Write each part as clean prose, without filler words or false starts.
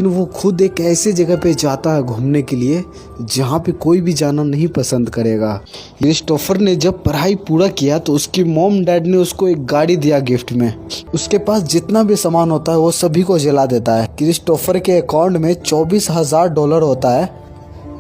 लेकिन वो खुद एक ऐसे जगह पे जाता है घूमने के लिए जहाँ पे कोई भी जाना नहीं पसंद करेगा। क्रिस्टोफर ने जब पढ़ाई पूरा किया तो उसकी मॉम डैड ने उसको एक गाड़ी दिया गिफ्ट में। उसके पास जितना भी सामान होता है वो सभी को जला देता है। क्रिस्टोफर के अकाउंट में $24,000 होता है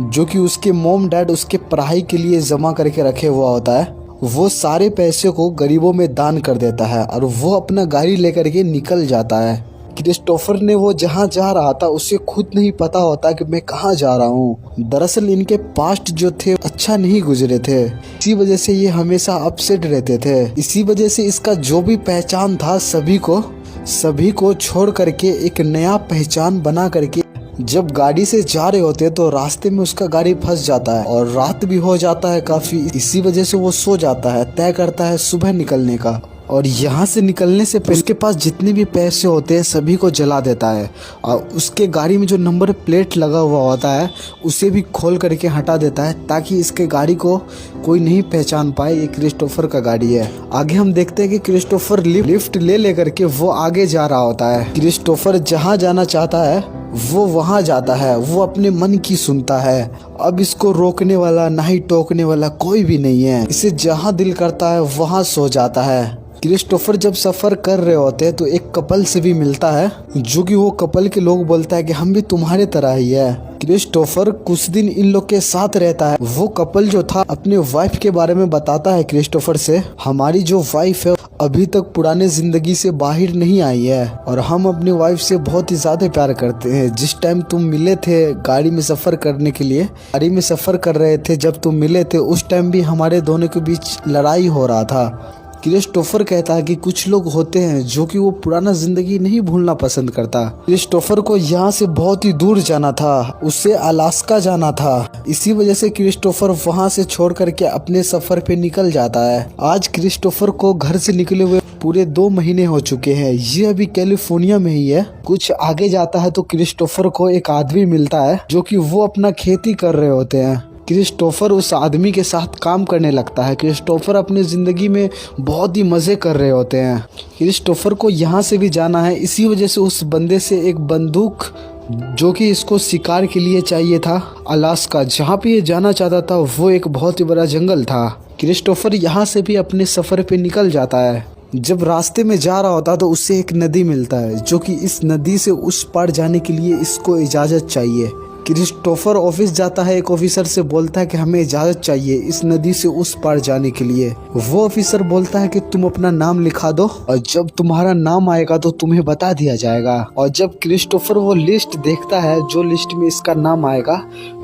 जो कि उसके मॉम डैड उसके पढ़ाई के लिए जमा करके रखे हुआ होता है। वो सारे पैसे को गरीबों में दान कर देता है और वो अपना गाड़ी लेकर के निकल जाता है। क्रिस्टोफर ने वो जहाँ जा रहा था उसे खुद नहीं पता होता कि मैं कहाँ जा रहा हूँ। दरअसल इनके पास्ट जो थे अच्छा नहीं गुजरे थे, इसी वजह से ये हमेशा अपसेट रहते थे। इसी वजह से इसका जो भी पहचान था सभी को छोड़ करके एक नया पहचान बना करके जब गाड़ी से जा रहे होते तो रास्ते में उसका गाड़ी फंस जाता है और रात भी हो जाता है काफी। इसी वजह से वो सो जाता है, तय करता है सुबह निकलने का। और यहाँ से निकलने से पहले उसके पास जितने भी पैसे होते हैं सभी को जला देता है और उसके गाड़ी में जो नंबर प्लेट लगा हुआ होता है उसे भी खोल करके हटा देता है ताकि इसके गाड़ी को कोई नहीं पहचान पाए ये क्रिस्टोफर का गाड़ी है। आगे हम देखते हैं कि क्रिस्टोफर लिफ्ट ले करके वो आगे जा रहा होता है। क्रिस्टोफर जहाँ जाना चाहता है वो वहाँ जाता है, वो अपने मन की सुनता है। अब इसको रोकने वाला ना ही टोकने वाला कोई भी नहीं है। इसे जहाँ दिल करता है वहाँ सो जाता है। क्रिस्टोफर जब सफ़र कर रहे होते हैं तो एक कपल से भी मिलता है जो कि वो कपल के लोग बोलता है कि हम भी तुम्हारे तरह ही है। क्रिस्टोफर कुछ दिन इन लोग के साथ रहता है। वो कपल जो था अपने वाइफ के बारे में बताता है क्रिस्टोफर से, हमारी जो वाइफ है अभी तक पुराने जिंदगी से बाहर नहीं आई है और हम अपनी वाइफ से बहुत ही ज्यादा प्यार करते हैं। जिस टाइम तुम मिले थे गाड़ी में सफर करने के लिए, गाड़ी में सफर कर रहे थे, जब तुम मिले थे उस टाइम भी हमारे दोनों के बीच लड़ाई हो रहा था। क्रिस्टोफर कहता है कि कुछ लोग होते हैं जो कि वो पुराना जिंदगी नहीं भूलना पसंद करता। क्रिस्टोफर को यहाँ से बहुत ही दूर जाना था, उसे अलास्का जाना था। इसी वजह से क्रिस्टोफर वहाँ से छोड़ करके अपने सफर पे निकल जाता है। आज क्रिस्टोफर को घर से निकले हुए पूरे 2 महीने हो चुके हैं। ये अभी कैलिफोर्निया में ही है। कुछ आगे जाता है तो क्रिस्टोफर को एक आदमी मिलता है जो कि वो अपना खेती कर रहे होते हैं। क्रिस्टोफर उस आदमी के साथ काम करने लगता है। क्रिस्टोफर अपनी ज़िंदगी में बहुत ही मज़े कर रहे होते हैं। क्रिस्टोफर को यहाँ से भी जाना है, इसी वजह से उस बंदे से एक बंदूक जो कि इसको शिकार के लिए चाहिए था, अलास्का जहाँ पे ये जाना चाहता था वो एक बहुत ही बड़ा जंगल था। क्रिस्टोफर यहाँ से भी अपने सफ़र पे निकल जाता है। जब रास्ते में जा रहा होता तो उससे एक नदी मिलता है जो कि इस नदी से उस पार जाने के लिए इसको इजाज़त चाहिए। क्रिस्टोफर ऑफिस जाता है, एक ऑफिसर से बोलता है कि हमें इजाज़त चाहिए इस नदी से उस पार जाने के लिए। वो ऑफिसर बोलता है कि तुम अपना नाम लिखा दो और जब तुम्हारा नाम आएगा तो तुम्हें बता दिया जाएगा। और जब क्रिस्टोफर वो लिस्ट देखता है जो लिस्ट में इसका नाम आएगा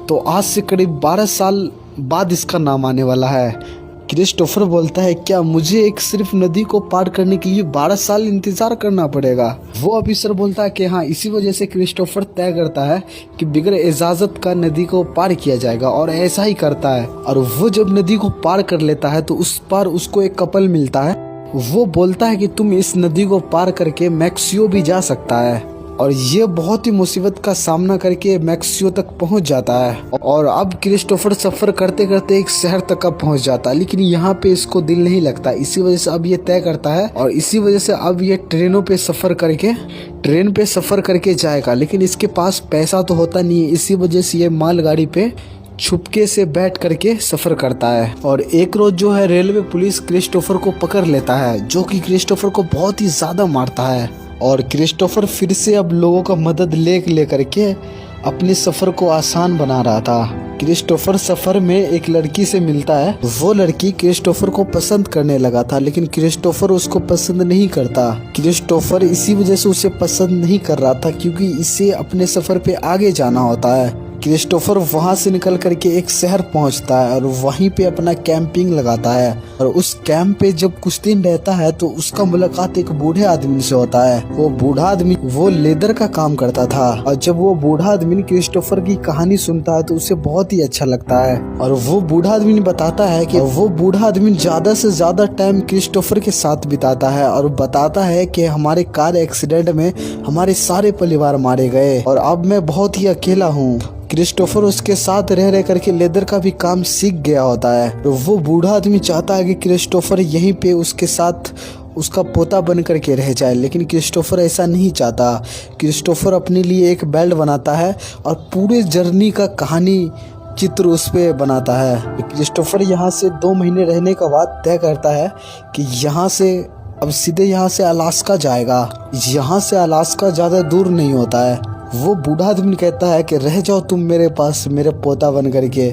तो आज से करीब 12 साल बाद इसका नाम आने वाला है। क्रिस्टोफर बोलता है क्या मुझे एक सिर्फ नदी को पार करने के लिए 12 साल इंतजार करना पड़ेगा। वो ऑफिसर बोलता है कि हाँ, इसी वजह से क्रिस्टोफर तय करता है कि बिगड़ इजाजत का नदी को पार किया जाएगा और ऐसा ही करता है। और वो जब नदी को पार कर लेता है तो उस पार उसको एक कपल मिलता है। वो बोलता है कि तुम इस नदी को पार करके मैक्सिको भी जा सकता है और ये बहुत ही मुसीबत का सामना करके मैक्सिको तक पहुंच जाता है। और अब क्रिस्टोफर सफर करते करते एक शहर तक का पहुंच जाता है, लेकिन यहाँ पे इसको दिल नहीं लगता। इसी वजह से अब ये तय करता है और इसी वजह से अब ये ट्रेन पे सफर करके जाएगा। लेकिन इसके पास पैसा तो होता नहीं है, इसी वजह से ये मालगाड़ी पे छुपके से बैठ करके सफर करता है। और एक रोज जो है रेलवे पुलिस क्रिस्टोफर को पकड़ लेता है जो कि क्रिस्टोफर को बहुत ही ज्यादा मारता है। और क्रिस्टोफर फिर से अब लोगों का मदद ले करके अपने सफ़र को आसान बना रहा था। क्रिस्टोफर सफ़र में एक लड़की से मिलता है। वो लड़की क्रिस्टोफर को पसंद करने लगा था, लेकिन क्रिस्टोफर उसको पसंद नहीं करता। क्रिस्टोफर इसी वजह से उसे पसंद नहीं कर रहा था क्योंकि इसे अपने सफ़र पे आगे जाना होता है। क्रिस्टोफर वहाँ से निकल करके एक शहर पहुँचता है और वहीं पे अपना कैंपिंग लगाता है। और उस कैंप पे जब कुछ दिन रहता है तो उसका मुलाकात एक बूढ़े आदमी से होता है। वो बूढ़ा आदमी वो लेदर का काम करता था और जब वो बूढ़ा आदमी क्रिस्टोफर की कहानी सुनता है तो उसे बहुत ही अच्छा लगता है। और वो बूढ़ा आदमी बताता है कि वो बूढ़ा आदमी ज्यादा से ज्यादा टाइम क्रिस्टोफर के साथ बिताता है और बताता है कि हमारे कार एक्सीडेंट में हमारे सारे परिवार मारे गए और अब मैं बहुत ही अकेला हूँ। क्रिस्टोफर उसके साथ रह करके लेदर का भी काम सीख गया होता है। तो वो बूढ़ा आदमी चाहता है कि क्रिस्टोफर यहीं पे उसके साथ उसका पोता बन करके रह जाए, लेकिन क्रिस्टोफर ऐसा नहीं चाहता। क्रिस्टोफर अपने लिए एक बेल्ट बनाता है और पूरे जर्नी का कहानी चित्र उस पे बनाता है। क्रिस्टोफर यहाँ से 2 महीने रहने का बाद तय करता है कि यहाँ से अब सीधे यहाँ से अलास्का जाएगा। यहाँ से अलास्का ज़्यादा दूर नहीं होता है। वो बूढ़ा आदमी कहता है कि रह जाओ तुम मेरे पास मेरे पोता बन करके,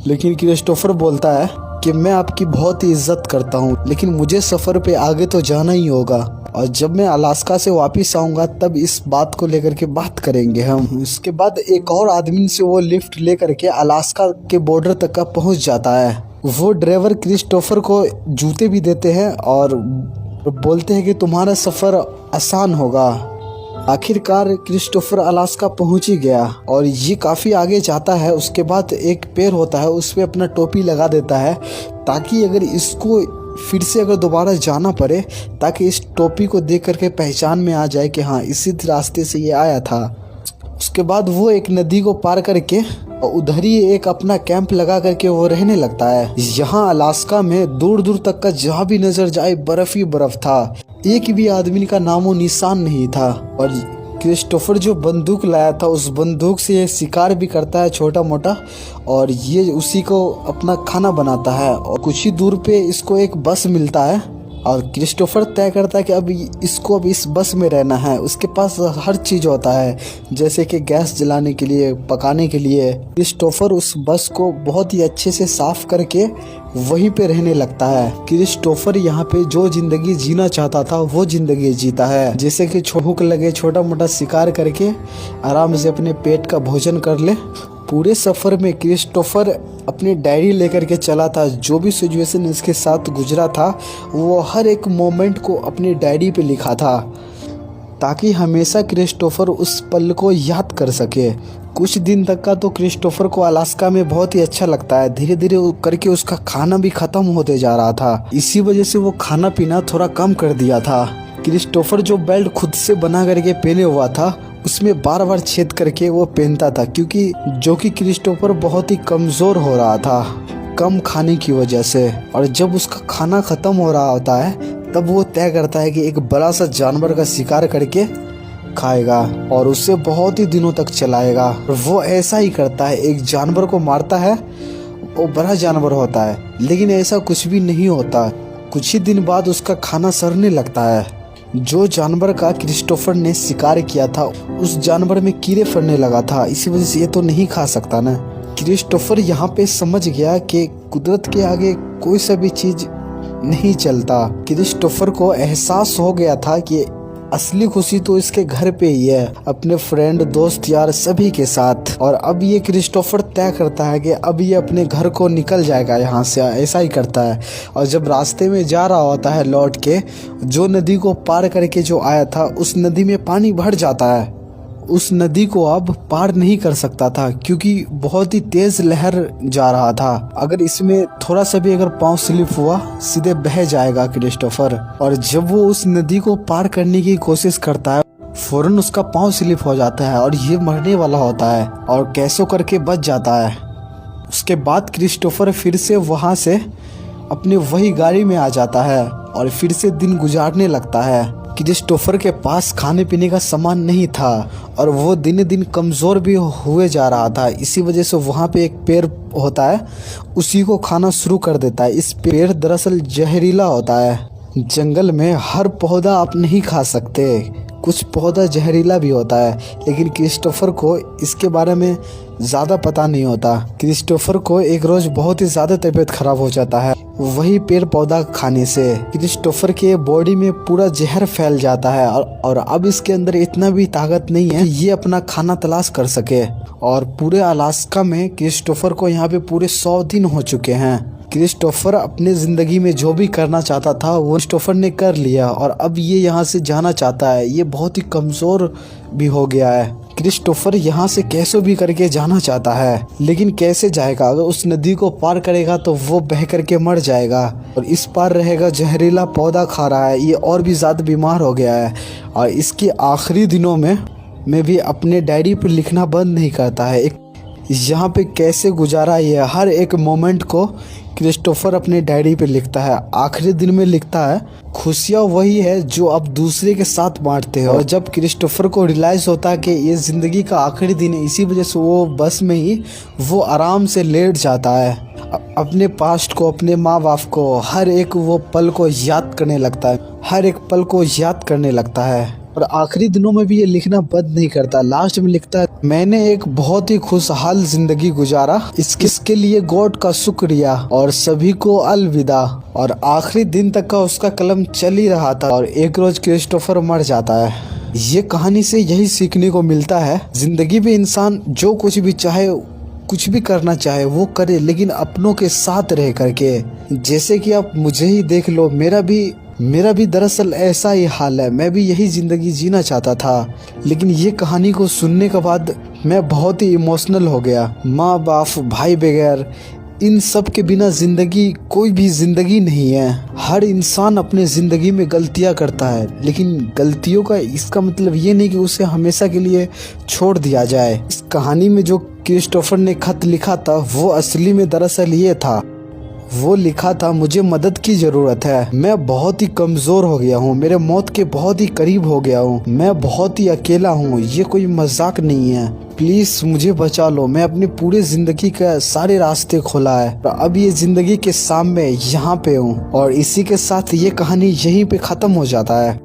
लेकिन क्रिस्टोफर बोलता है कि मैं आपकी बहुत ही इज्जत करता हूँ, लेकिन मुझे सफ़र पे आगे तो जाना ही होगा, और जब मैं अलास्का से वापस आऊँगा तब इस बात को लेकर के बात करेंगे हम। इसके बाद एक और आदमी से वो लिफ्ट लेकर के अलास्का के बॉर्डर तक का पहुँच जाता है। वो ड्राइवर क्रिस्टोफर को जूते भी देते हैं और बोलते हैं कि तुम्हारा सफ़र आसान होगा। आखिरकार क्रिस्टोफर अलास्का पहुंच ही गया और ये काफ़ी आगे जाता है। उसके बाद एक पेड़ होता है, उस पर अपना टोपी लगा देता है ताकि अगर इसको फिर से अगर दोबारा जाना पड़े ताकि इस टोपी को देख करके पहचान में आ जाए कि हाँ इसी रास्ते से ये आया था। उसके बाद वो एक नदी को पार करके उधर ही एक अपना कैंप लगा करके वो रहने लगता है। यहाँ अलास्का में दूर दूर तक का जहाँ भी नजर जाए बर्फ ही बर्फ था, एक भी आदमी का नामो निशान नहीं था। और क्रिस्टोफर जो बंदूक लाया था उस बंदूक से ये शिकार भी करता है छोटा मोटा, और ये उसी को अपना खाना बनाता है। और कुछ ही दूर पे इसको एक बस मिलता है और क्रिस्टोफर तय करता है कि अब इसको अब इस बस में रहना है। उसके पास हर चीज़ होता है, जैसे कि गैस जलाने के लिए, पकाने के लिए। क्रिस्टोफर उस बस को बहुत ही अच्छे से साफ करके वहीं पे रहने लगता है। क्रिस्टोफर यहाँ पे जो जिंदगी जीना चाहता था वो जिंदगी जीता है, जैसे कि भूख लगे छोटा मोटा शिकार करके आराम से अपने पेट का भोजन कर ले। पूरे सफ़र में क्रिस्टोफर अपनी डायरी लेकर के चला था, जो भी सिचुएशन इसके साथ गुजरा था वो हर एक मोमेंट को अपनी डायरी पे लिखा था ताकि हमेशा क्रिस्टोफर उस पल को याद कर सके। कुछ दिन तक का तो क्रिस्टोफर को अलास्का में बहुत ही अच्छा लगता है। धीरे धीरे करके उसका खाना भी ख़त्म होते जा रहा था, इसी वजह से वो खाना पीना थोड़ा कम कर दिया था। क्रिस्टोफर जो बेल्ट खुद से बना करके पहने हुआ था उसमें बार बार छेद करके वो पहनता था, क्योंकि जो कि क्रिस्टोफर बहुत ही कमज़ोर हो रहा था कम खाने की वजह से। और जब उसका खाना ख़त्म हो रहा होता है तब वो तय करता है कि एक बड़ा सा जानवर का शिकार करके खाएगा और उससे बहुत ही दिनों तक चलाएगा। वो ऐसा ही करता है, एक जानवर को मारता है, वो बड़ा जानवर होता है, लेकिन ऐसा कुछ भी नहीं होता। कुछ ही दिन बाद उसका खाना सड़ने लगता है। जो जानवर का क्रिस्टोफर ने शिकार किया था उस जानवर में कीड़े फड़ने लगा था, इसी वजह से ये तो नहीं खा सकता ना। क्रिस्टोफर यहाँ पे समझ गया कि कुदरत के आगे कोई सा भी चीज नहीं चलता। क्रिस्टोफर को एहसास हो गया था कि असली खुशी तो इसके घर पे ही है, अपने फ्रेंड दोस्त यार सभी के साथ। और अब ये क्रिस्टोफर तय करता है कि अब ये अपने घर को निकल जाएगा यहाँ से, ऐसा ही करता है। और जब रास्ते में जा रहा होता है लौट के, जो नदी को पार करके जो आया था उस नदी में पानी भर जाता है। उस नदी को अब पार नहीं कर सकता था क्योंकि बहुत ही तेज लहर जा रहा था। अगर इसमें थोड़ा सा भी अगर पाँव स्लिप हुआ सीधे बह जाएगा क्रिस्टोफर। और जब वो उस नदी को पार करने की कोशिश करता है फौरन उसका पाँव स्लिप हो जाता है और ये मरने वाला होता है और कैसो करके बच जाता है। उसके बाद क्रिस्टोफर फिर से वहाँ से अपनी वही गाड़ी में आ जाता है और फिर से दिन गुजारने लगता है। क्रिस्टोफर के पास खाने पीने का सामान नहीं था और वो दिन दिन कमज़ोर भी हुए जा रहा था, इसी वजह से वहाँ पे एक पेड़ होता है उसी को खाना शुरू कर देता है। इस पेड़ दरअसल जहरीला होता है। जंगल में हर पौधा आप नहीं खा सकते, कुछ पौधा जहरीला भी होता है, लेकिन क्रिस्टोफर को इसके बारे में ज़्यादा पता नहीं होता। क्रिस्टोफर को एक रोज़ बहुत ही ज़्यादा तबीयत खराब हो जाता है वही पेड़ पौधा खाने से। क्रिस्टोफर के बॉडी में पूरा जहर फैल जाता है और अब इसके अंदर इतना भी ताकत नहीं है ये अपना खाना तलाश कर सके। और पूरे अलास्का में क्रिस्टोफर को यहाँ पे पूरे 100 दिन हो चुके हैं। क्रिस्टोफर अपने ज़िंदगी में जो भी करना चाहता था वो क्रिस्टोफर ने कर लिया और अब ये यहाँ से जाना चाहता है। ये बहुत ही कमज़ोर भी हो गया है। क्रिस्टोफर यहाँ से कैसे भी करके जाना चाहता है, लेकिन कैसे जाएगा? अगर उस नदी को पार करेगा तो वो बह करके मर जाएगा और इस पार रहेगा जहरीला पौधा खा रहा है, ये और भी ज़्यादा बीमार हो गया है। और इसके आखिरी दिनों में भी अपने डायरी पर लिखना बंद नहीं करता है। यहाँ पे कैसे गुजारा ये हर एक मोमेंट को क्रिस्टोफर अपने डायरी पे लिखता है। आखिरी दिन में लिखता है, खुशियाँ वही है जो आप दूसरे के साथ बांटते हो। और जब क्रिस्टोफर को रियलाइज होता है कि ये ज़िंदगी का आखिरी दिन है, इसी वजह से वो बस में ही वो आराम से लेट जाता है, अपने पास्ट को, अपने माँ बाप को, हर एक वो पल को याद करने लगता है, हर एक पल को याद करने लगता है। और आखिरी दिनों में भी ये लिखना बंद नहीं करता। लास्ट में लिखता है, मैंने एक बहुत ही खुशहाल जिंदगी गुजारा, इसके लिए गॉड का शुक्रिया और सभी को अलविदा। और आखिरी दिन तक का उसका कलम चल ही रहा था और एक रोज क्रिस्टोफर मर जाता है। ये कहानी से यही सीखने को मिलता है, जिंदगी में इंसान जो कुछ भी चाहे, कुछ भी करना चाहे वो करे, लेकिन अपनों के साथ रह करके। जैसे कि आप मुझे ही देख लो, मेरा भी दरअसल ऐसा ही हाल है। मैं भी यही ज़िंदगी जीना चाहता था, लेकिन ये कहानी को सुनने के बाद मैं बहुत ही इमोशनल हो गया। माँ बाप, भाई बगैर, इन सब के बिना ज़िंदगी कोई भी ज़िंदगी नहीं है। हर इंसान अपने ज़िंदगी में गलतियाँ करता है, लेकिन गलतियों का इसका मतलब ये नहीं कि उसे हमेशा के लिए छोड़ दिया जाए। इस कहानी में जो क्रिस्टोफर ने खत लिखा था वो असली में दरअसल ये था, वो लिखा था, मुझे मदद की ज़रूरत है, मैं बहुत ही कमज़ोर हो गया हूँ, मेरे मौत के बहुत ही करीब हो गया हूँ, मैं बहुत ही अकेला हूँ, ये कोई मजाक नहीं है, प्लीज़ मुझे बचा लो। मैं अपनी पूरी ज़िंदगी का सारे रास्ते खोला है, अब ये ज़िंदगी के सामने यहाँ पे हूँ। और इसी के साथ ये कहानी यहीं पे ख़त्म हो जाता है।